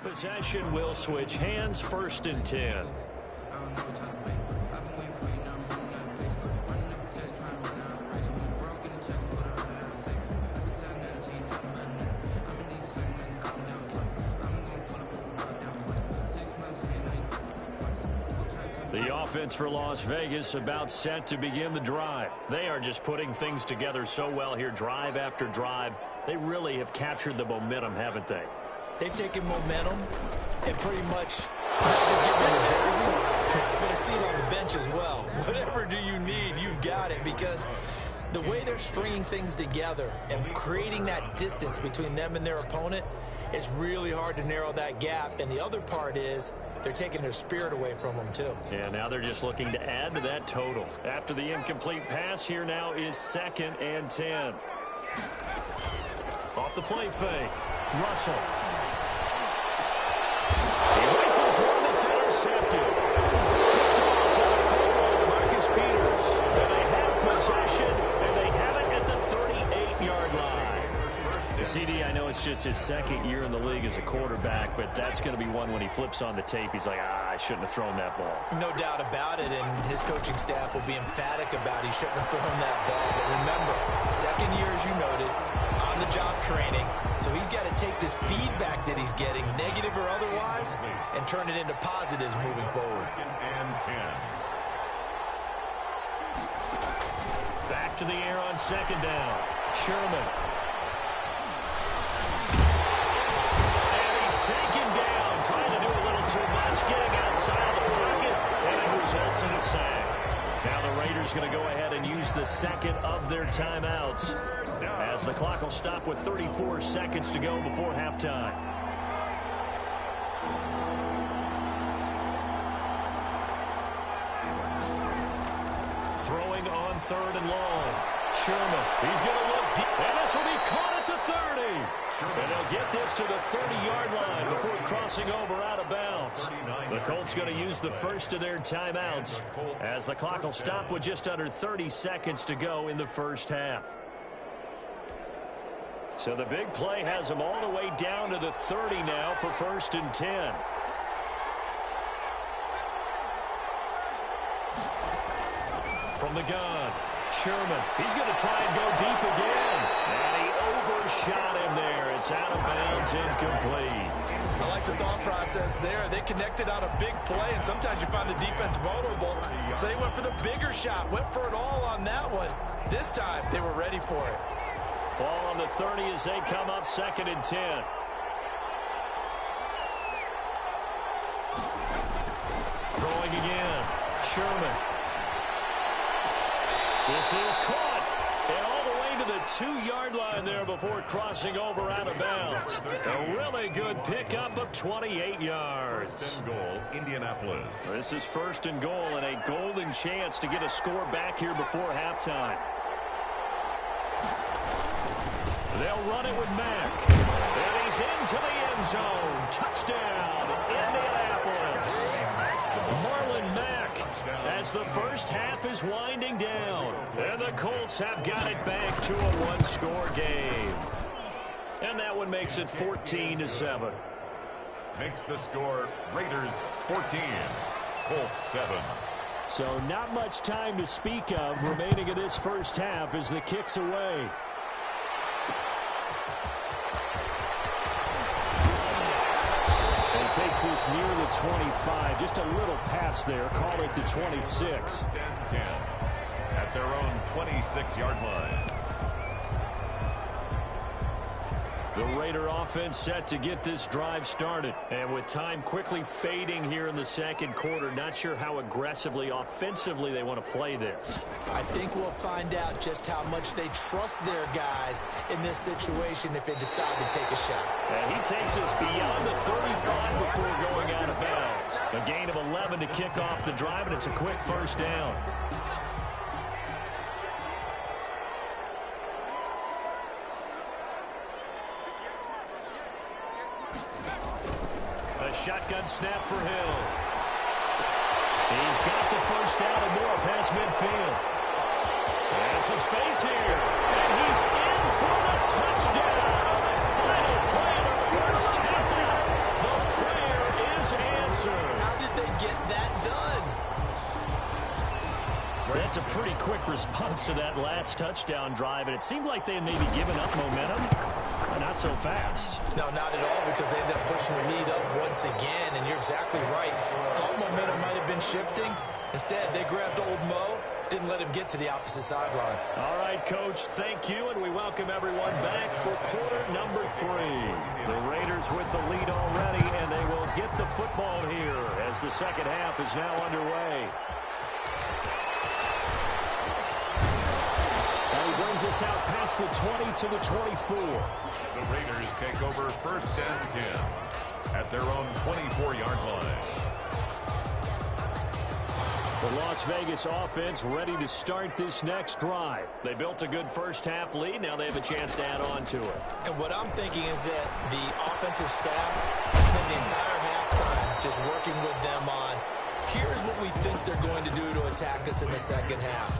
Possession will switch hands, 1st and 10. The offense for Las Vegas about set to begin the drive. They are just putting things together so well here, drive after drive. They really have captured the momentum, haven't they? They've taken momentum and pretty much not just give them a jersey, but a seat on the bench as well. Whatever do you need, you've got it, because the way they're stringing things together and creating that distance between them and their opponent, it's really hard to narrow that gap. And the other part is they're taking their spirit away from them, too. Yeah, now they're just looking to add to that total. After the incomplete pass, here now is 2nd and 10. Off the play fake, Russell. He rifles one that's intercepted. Picked off by the football, Marcus Peters. And they have possession, and they have it at the 38-yard line. CD, I know it's just his 2nd year in the league as a quarterback, but that's going to be one when he flips on the tape. He's like, I shouldn't have thrown that ball. No doubt about it, and his coaching staff will be emphatic about he shouldn't have thrown that ball. But remember, 2nd year, as you noted, on-the-job training. So he's got to take this feedback that he's getting, negative or otherwise, and turn it into positives moving forward. And 10. Back to the air on 2nd down. Sherman. Taken down, trying to do a little too much, getting outside the pocket, and it results in a sack. Now the Raiders going to go ahead and use the 2nd of their timeouts as the clock will stop with 34 seconds to go before halftime. Throwing on 3rd and long. Sherman, he's going to look deep, and this will be caught at the 30. And they'll get this to the 30-yard line before crossing over out of bounds. The Colts going to use the first of their timeouts as the clock will stop with just under 30 seconds to go in the first half. So the big play has them all the way down to the 30 now for 1st and 10. From the gun, Sherman. He's going to try and go deep again. And he overshot him there. It's out of bounds, incomplete. I like the thought process there. They connected on a big play, and sometimes you find the defense vulnerable. So they went for the bigger shot, went for it all on that one. This time, they were ready for it. Ball on the 30 as they come up 2nd and 10. Throwing again. Sherman. This is caught. And all the way to the 2-yard line there before crossing over out of bounds. A really good pickup of 28 yards. 1st and goal, Indianapolis. This is 1st and goal and a golden chance to get a score back here before halftime. They'll run it with Mack. And he's into the end zone. Touchdown, Indianapolis. Marlon Mack as the first half is winding down. And the Colts have got it back to a 1-score game. And that one makes it 14-7. Makes the score Raiders 14, Colts 7. So not much time to speak of remaining in this first half as the kick's away. And takes this near the 25. Just a little pass there. Call it the 26. 10 at their own 26-yard line. The Raider offense set to get this drive started. And with time quickly fading here in the 2nd quarter, not sure how aggressively, offensively they want to play this. I think we'll find out just how much they trust their guys in this situation if they decide to take a shot. And he takes us beyond the 35 before going out of bounds. A gain of 11 to kick off the drive, and it's a quick first down. A shotgun snap for Hill. He's got the first down and more past midfield. And some space here. And he's in for the touchdown. The final play of the first half. The answer. How did they get that done? That's a pretty quick response to that last touchdown drive, and it seemed like they had maybe given up momentum. Not so fast. No, not at all, because they ended up pushing the lead up once again, and you're exactly right. Thought momentum might have been shifting. Instead, they grabbed old Mo, didn't let him get to the opposite sideline. All right, Coach, thank you, and we welcome everyone back for quarter number 3. The Raiders with the lead already, and they will get the football here as the second half is now underway. Brings us out past the 20 to the 24. The Raiders take over 1st and 10 at their own 24-yard line. The Las Vegas offense ready to start this next drive. They built a good first half lead. Now they have a chance to add on to it. And what I'm thinking is that the offensive staff spent the entire halftime just working with them on, here's what we think they're going to do to attack us in the second half.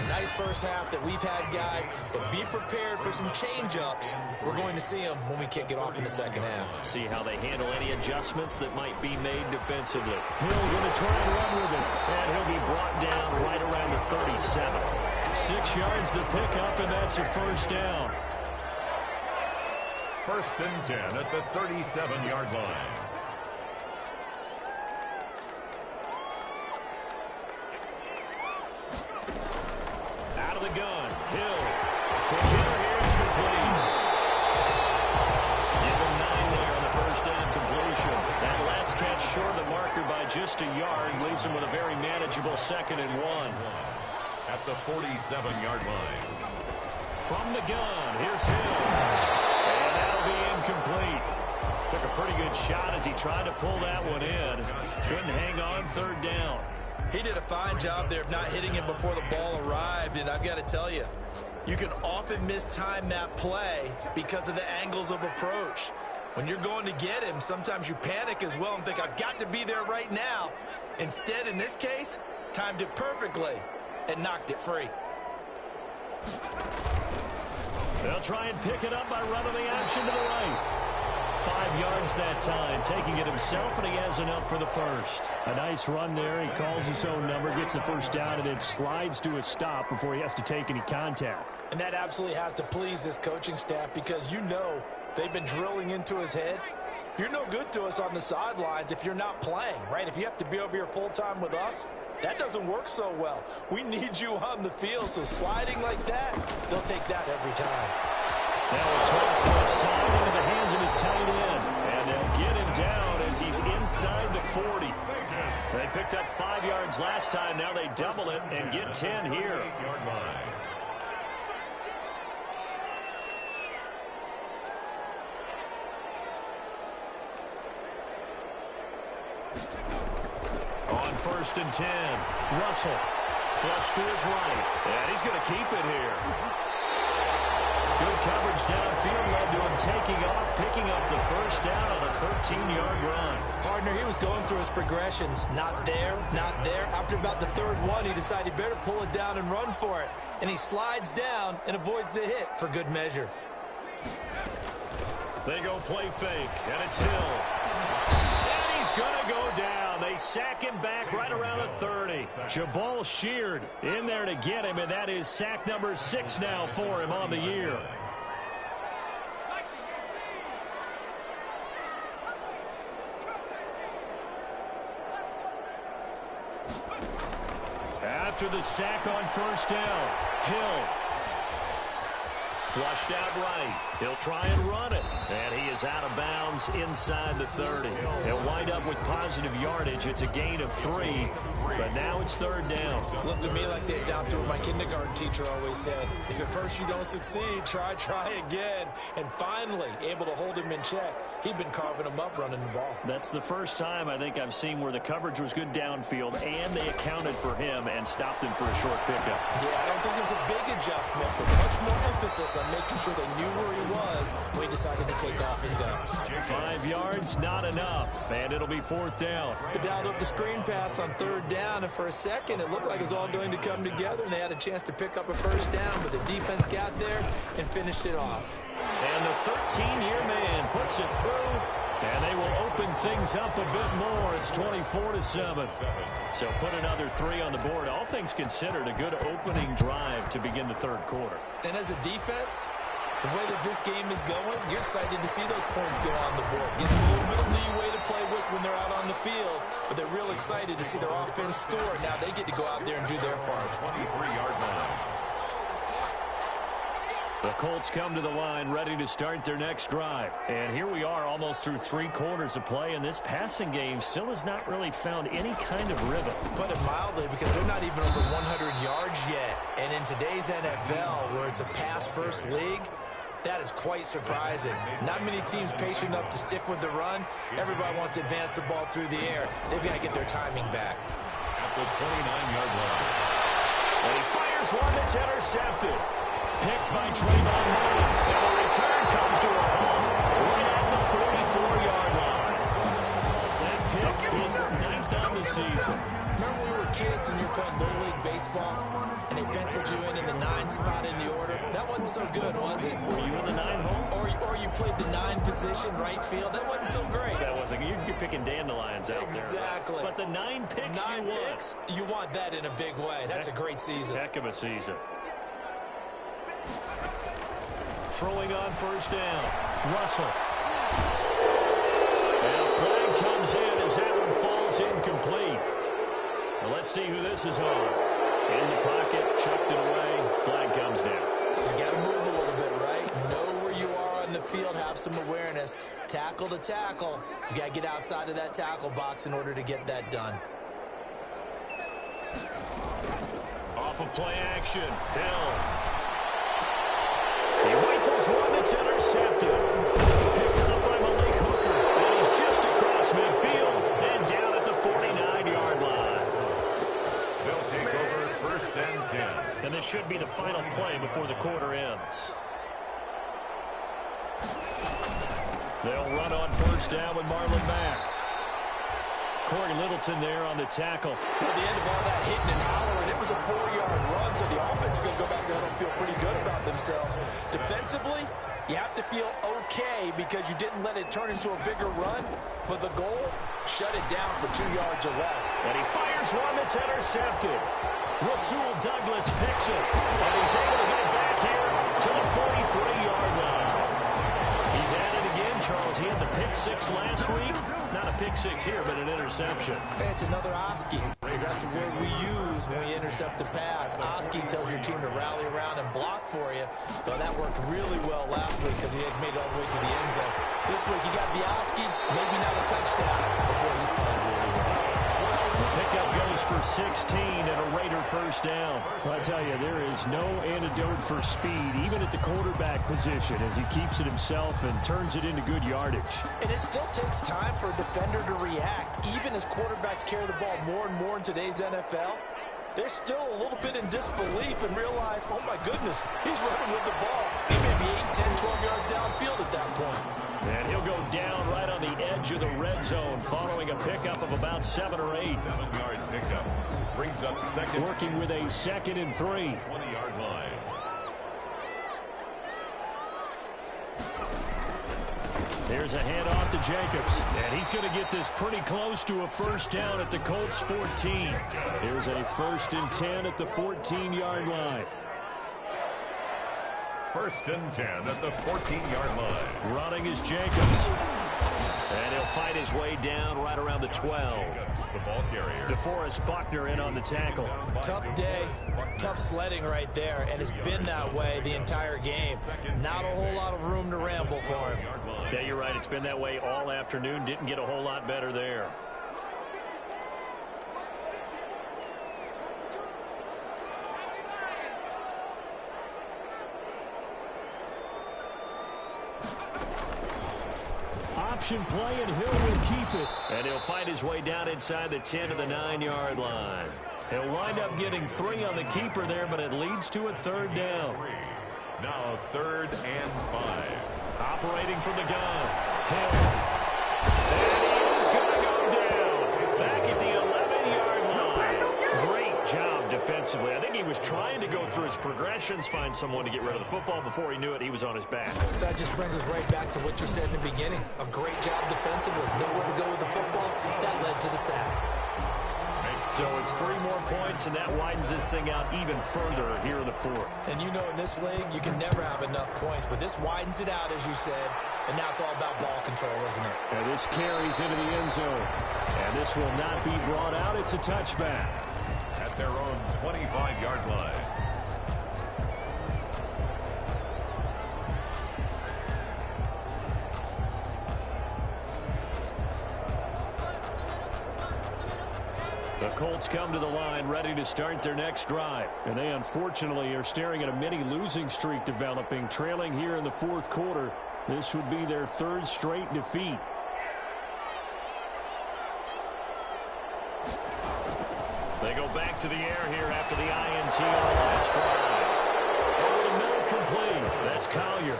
Nice first half that we've had, guys, but be prepared for some change-ups. We're going to see them when we kick it off in the second half. See how they handle any adjustments that might be made defensively. Hill going to try and run with it, and he'll be brought down right around the 37. 6 yards the pickup, and that's a first down. 1st and 10 at the 37-yard line. Out of the gun, Hill. Quick hitter here is complete. Give him 9 there on the first down completion. That last catch short of the marker by just a yard leaves him with a very manageable 2nd and 1. At the 47-yard line. From the gun, here's Hill. And that'll be incomplete. Took a pretty good shot as he tried to pull that one in. Couldn't hang on 3rd down. He did a fine job there of not hitting him before the ball arrived, and I've got to tell you, you can often mistime that play because of the angles of approach. When you're going to get him, sometimes you panic as well and think, I've got to be there right now. Instead, in this case, timed it perfectly and knocked it free. They'll try and pick it up by running the action to the right. 5 yards that time, taking it himself, and he has enough for the first. A nice run there. He calls his own number, gets the first down, and then slides to a stop before he has to take any contact. And that absolutely has to please this coaching staff, because you know they've been drilling into his head. You're no good to us on the sidelines if you're not playing, right? If you have to be over here full-time with us, that doesn't work so well. We need you on the field, so sliding like that, they'll take that every time. Now a toss left side into the hands of his tight end. And they'll get him down as he's inside the 40. They picked up 5 yards last time. Now they double it and get 10 here. On 1st and 10, Russell flush to his right. And he's going to keep it here. Good coverage downfield led to him taking off, picking up the first down on a 13-yard run. Partner, he was going through his progressions. Not there, not there. After about the 3rd one, he decided he better pull it down and run for it. And he slides down and avoids the hit for good measure. They go play fake, and it's Hill. And he's going to go down. They sack him back right around the 30. Jabal Sheard in there to get him, and that is sack number 6 now for him on the year. After the sack on first down, Hill flushed out right. He'll try and run it. And he is out of bounds inside the 30. He'll wind up with positive yardage. It's a gain of 3. But now it's 3rd down. Looked to me like they adopted what my kindergarten teacher always said. If at first you don't succeed, try again. And finally, able to hold him in check. He'd been carving him up running the ball. That's the first time I think I've seen where the coverage was good downfield and they accounted for him and stopped him for a short pickup. Yeah, I don't think there's a big adjustment, but much more emphasis on making sure they knew where he was when he decided to take off and go. 5 yards, not enough, and it'll be 4th down. The dialed up the screen pass on 3rd down, and for a second it looked like it was all going to come together, and they had a chance to pick up a first down, but the defense got there and finished it off. And the 13-year man puts it through And they will open things up a bit more. It's 24-7. So put another 3 on the board. All things considered, a good opening drive to begin the third quarter. And as a defense, the way that this game is going, you're excited to see those points go on the board. Gives them a little bit of leeway to play with when they're out on the field, but they're real excited to see their offense score. Now they get to go out there and do their part. 23-yard line. The Colts come to the line ready to start their next drive. And here we are almost through 3 quarters of play, and this passing game still has not really found any kind of rhythm. Put it mildly, because they're not even over 100 yards yet. And in today's NFL, where it's a pass-first league, that is quite surprising. Not many teams patient enough to stick with the run. Everybody wants to advance the ball through the air. They've got to get their timing back. At the 29-yard line. And he fires one that's intercepted. Picked by Trayvon Mullen. And the return comes to a home right at the 44-yard line. That pick is 9th on the season. Remember when we were kids and you were playing Little League Baseball and they penciled you in the 9 spot in the order? That wasn't so good, was it? Were you in the 9 hole? Or you played the 9 position, right field? That wasn't so great. That wasn't. You're picking dandelions out there. Exactly. But the 9 picks 9 picks, you want that in a big way. That's a great season. Heck of a season. Throwing on first down. Russell. And a flag comes in as that one falls incomplete. Well, let's see who this is on. In the pocket, chucked it away. Flag comes down. So you got to move a little bit, right? Know where you are on the field. Have some awareness. Tackle to tackle. You got to get outside of that tackle box in order to get that done. Off of play action. Hill. He rifles one that's intercepted. Picked up by Malik Hooker. And he's just across midfield and down at the 49-yard line. They'll take over 1st and 10. And this should be the final play before the quarter ends. They'll run on first down with Marlon Mack. Corey Littleton there on the tackle. At the end of all that hitting and hollering, it was a 4-yard run, so the offense is going to go back there and feel pretty good about themselves. Defensively, you have to feel okay because you didn't let it turn into a bigger run, but the goal, shut it down for 2 yards or less. And he fires one that's intercepted. Rasul Douglas picks it, and he's able to get it back here to the 43-yard line. He's at it again, Charles. He had the pick 6 last week. Not a pick 6 here, but an interception. Hey, it's another Oski, because that's the word we use when we intercept a pass. Oski tells your team to rally around and block for you. But that worked really well last week because he had made it all the way to the end zone. This week, you got the Oski, maybe not a touchdown, but boy, he's playing really well. The pickup goes for 16 and a Raider first down. I tell you, there is no antidote for speed, even at the quarterback position, as he keeps it himself and turns it into good yardage. And it still takes time for a defender to react. Even as quarterbacks carry the ball more and more in today's NFL, they're still a little bit in disbelief and realize, oh my goodness, he's running with the ball. He may be 8, 10, 12 yards downfield at that point. And he'll go down right on the edge of the red zone following a pickup of about 7 or 8. 7-yard pickup. Brings up second. Working with a 2nd and 3. 20-yard line. There's a handoff to Jacobs. And he's going to get this pretty close to a first down at the Colts 14. Here's a 1st and 10 at the 14-yard line. 1st and 10 at the 14-yard line. Running is Jacobs. And he'll fight his way down right around the 12. The ball carrier. DeForest Buckner in on the tackle. Tough day, tough sledding right there, and it's been that way the entire game. Not a whole lot of room to ramble for him. Yeah, you're right. It's been that way all afternoon. Didn't get a whole lot better there. Option play, and Hill will keep it. And he'll fight his way down inside the 10 to the 9-yard line. He'll wind up getting 3 on the keeper there, but it leads to a 3rd down. Now 3rd and 5. Operating from the gun. Hill. And he's going to go down. Back at the 11-yard line. Great job defensively. I think he was trying to go through his progressions, find someone to get rid of the football. Before he knew it, he was on his back. So that just brings us right back to what you said in the beginning. A great job defensively. Nowhere to go with the football. That led to the sack. So it's 3 more points, and that widens this thing out even further here in the fourth. And you know in this league, you can never have enough points, but this widens it out, as you said, and now it's all about ball control, isn't it? And this carries into the end zone. And this will not be brought out. It's a touchback. At their own 25-yard line. The Colts come to the line ready to start their next drive. And they unfortunately are staring at a mini losing streak developing, trailing here in the fourth quarter. This would be their 3rd straight defeat. They go back to the air here after the INT on the last drive. Over the middle, complete. That's Collier.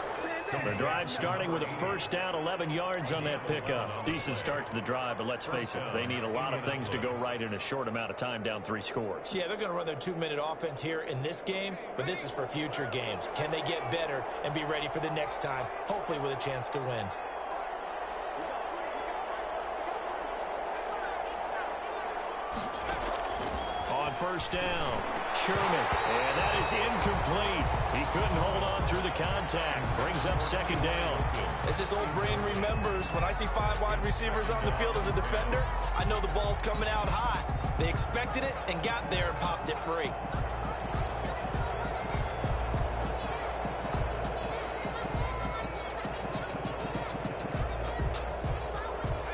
The drive starting with a first down, 11 yards on that pickup. Decent start to the drive, but let's face it, they need a lot of things to go right in a short amount of time, down 3 scores. Yeah, they're going to run their 2-minute offense here in this game, but this is for future games. Can they get better and be ready for the next time, hopefully with a chance to win? On first down, Sherman, and that is incomplete. He couldn't hold on through the contact. Brings up 2nd down. As this old brain remembers, when I see 5 wide receivers on the field as a defender, I know the ball's coming out hot. They expected it and got there and popped it free.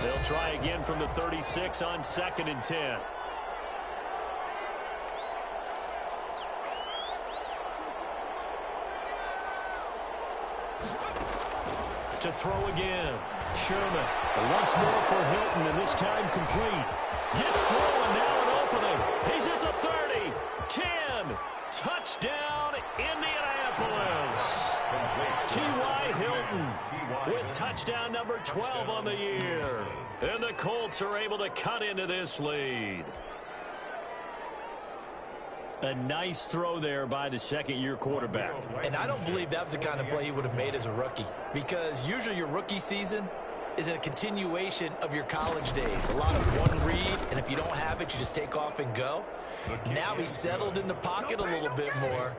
They'll try again from the 36 on 2nd and 10. To throw again. Sherman. Once more for Hilton, and this time complete. Gets through, and now an opening. He's at the 30. 10. Touchdown, Indianapolis. T.Y. Hilton with touchdown number 12 on the year. And the Colts are able to cut into this lead. A nice throw there by the 2nd-year quarterback. And I don't believe that was the kind of play he would have made as a rookie, because usually your rookie season is a continuation of your college days. A lot of one read, and if you don't have it, you just take off and go. Now he's settled in the pocket a little bit more,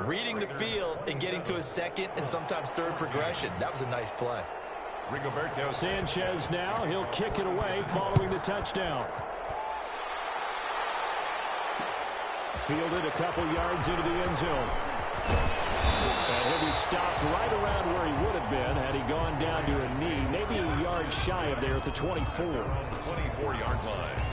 reading the field and getting to his 2nd and sometimes 3rd progression. That was a nice play. Sanchez now, he'll kick it away following the touchdown. Fielded a couple yards into the end zone. And he'll be stopped right around where he would have been had he gone down to a knee, maybe a yard shy of there at the 24. 24-yard line.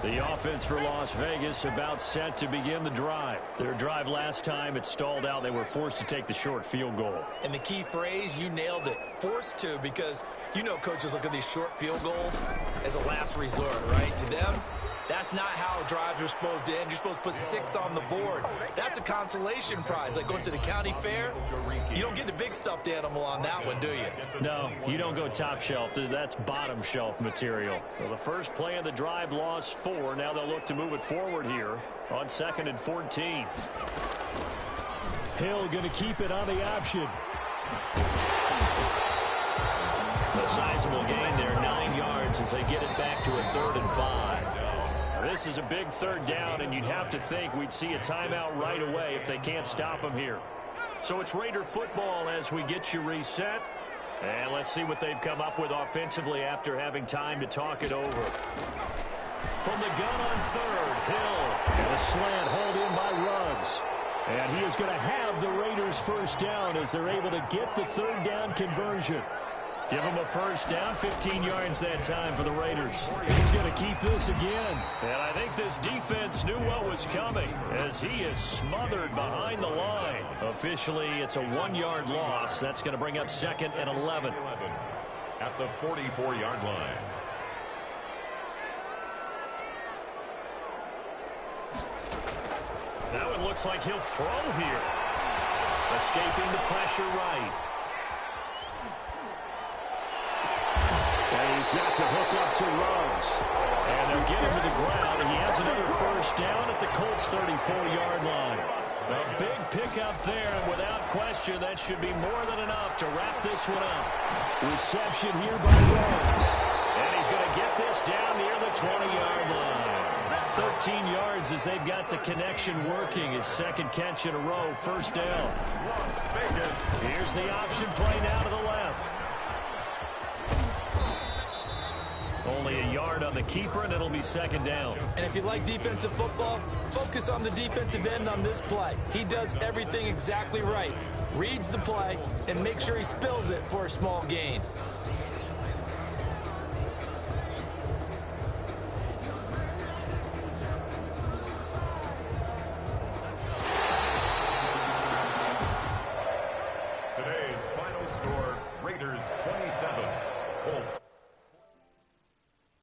The offense for Las Vegas about set to begin the drive. Their drive last time, it stalled out. They were forced to take the short field goal. And the key phrase, you nailed it, forced to, because you know coaches look at these short field goals as a last resort, right? To them, that's not how drives are supposed to end. You're supposed to put 6 on the board. That's a consolation prize, like going to the county fair. You don't get the big stuffed animal on that one, do you? No, you don't go top shelf. That's bottom shelf material. Well, the first play of the drive lost 4. Now they'll look to move it forward here on 2nd and 14. Hill going to keep it on the option. A sizable gain there, 9 yards as they get it back to a 3rd and 5. This is a big 3rd down, and you'd have to think we'd see a timeout right away if they can't stop them here. So it's Raider football as we get you reset. And let's see what they've come up with offensively after having time to talk it over. From the gun on 3rd, Hill. And a slant hauled in by Ruggs. And he is going to have the Raiders first down as they're able to get the 3rd down conversion. Give him a first down, 15 yards that time for the Raiders. He's going to keep this again. And I think this defense knew what was coming as he is smothered behind the line. Officially, it's a 1-yard loss. That's going to bring up 2nd and 11. At the 44-yard line. Now it looks like he'll throw here. Escaping the pressure right. And he's got the hook up to Rhodes. And they'll get him to the ground, and he has another first down at the Colts' 34-yard line. A big pickup there, and without question, that should be more than enough to wrap this one up. Reception here by Rhodes. And he's going to get this down near the 20-yard line. 13 yards as they've got the connection working. His second catch in a row, first down. Here's the option play now to the left. Only a yard on the keeper, and it'll be second down. And if you like defensive football, focus on the defensive end on this play. He does everything exactly right. Reads the play and makes sure he spills it for a small gain. Today's final score, Raiders 27, Colts